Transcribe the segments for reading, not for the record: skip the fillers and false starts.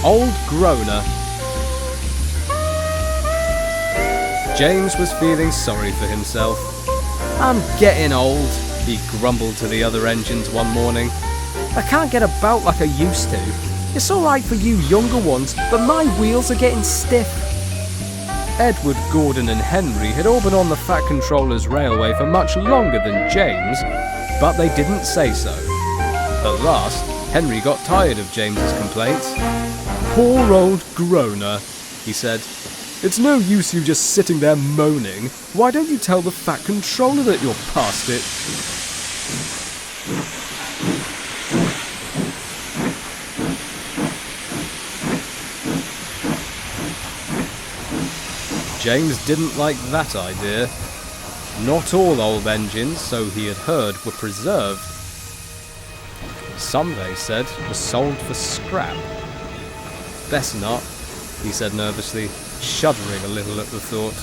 Old Groaner. James was feeling sorry for himself. "I'm getting old," he grumbled to the other engines one morning. "I can't get about like I used to. It's alright for you younger ones, but my wheels are getting stiff." Edward, Gordon and Henry had all been on the Fat Controller's railway for much longer than James, but they didn't say so. At last, Henry got tired of James's complaints. "Poor old Groaner," he said. "It's no use you just sitting there moaning. Why don't you tell the Fat Controller that you're past it?" James didn't like that idea. Not all old engines, so he had heard, were preserved. Some, they said, were sold for scrap. "Best not," he said nervously, shuddering a little at the thought.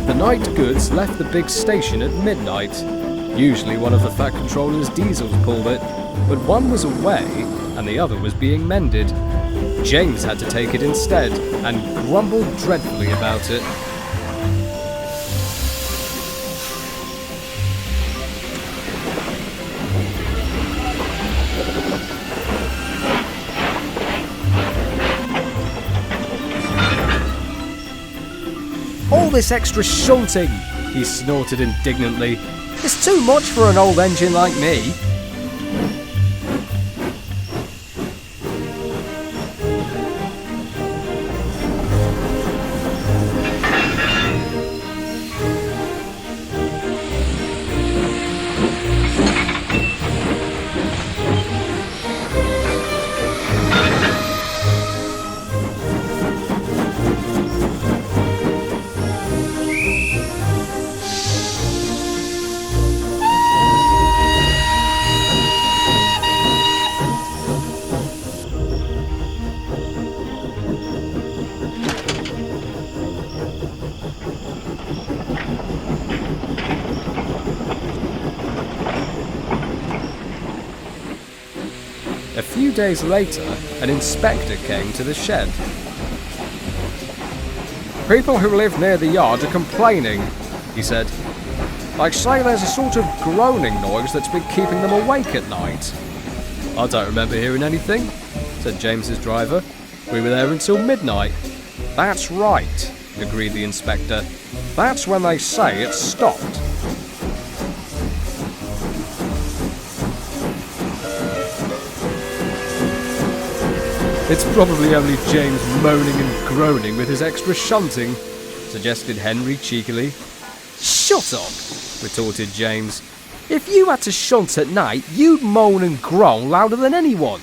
The night goods left the big station at midnight. Usually one of the Fat Controller's diesels pulled it, but one was away and the other was being mended. James had to take it instead and grumbled dreadfully about it. "All this extra shunting," he snorted indignantly. "It's too much for an old engine like me." A few days later, an inspector came to the shed. "People who live near the yard are complaining," he said. "They say there's a sort of groaning noise that's been keeping them awake at night." "I don't remember hearing anything," said James's driver. "We were there until midnight." "That's right," agreed the inspector. "That's when they say it stopped." "It's probably only James moaning and groaning with his extra shunting," suggested Henry cheekily. "Shut up," retorted James. "If you had to shunt at night, you'd moan and groan louder than anyone."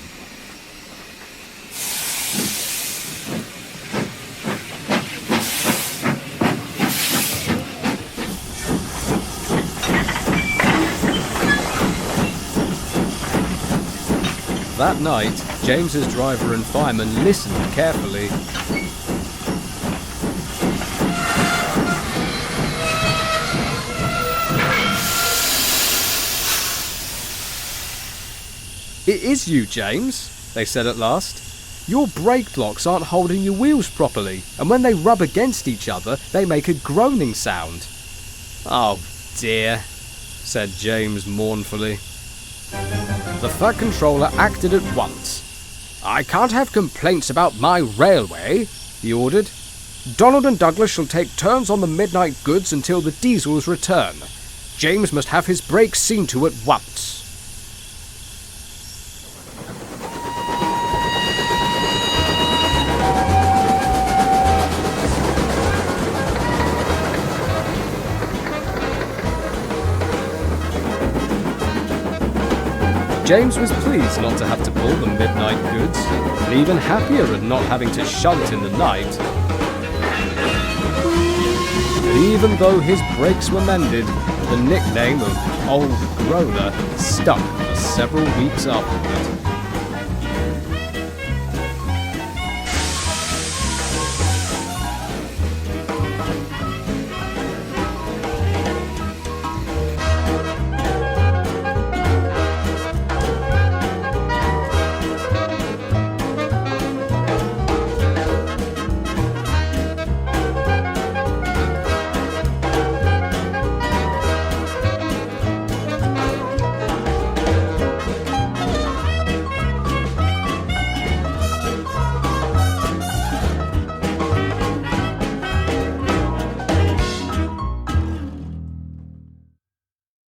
That night, James's driver and fireman listened carefully. "It is you, James," they said at last. "Your brake blocks aren't holding your wheels properly, and when they rub against each other, they make a groaning sound." "Oh dear," said James mournfully. The Fat Controller acted at once. "I can't have complaints about my railway," he ordered. "Donald and Douglas shall take turns on the midnight goods until the diesels return. James must have his brakes seen to at once." James was pleased not to have to pull the midnight goods, and even happier at not having to shunt in the night. But even though his brakes were mended, the nickname of Old Groaner stuck for several weeks afterward.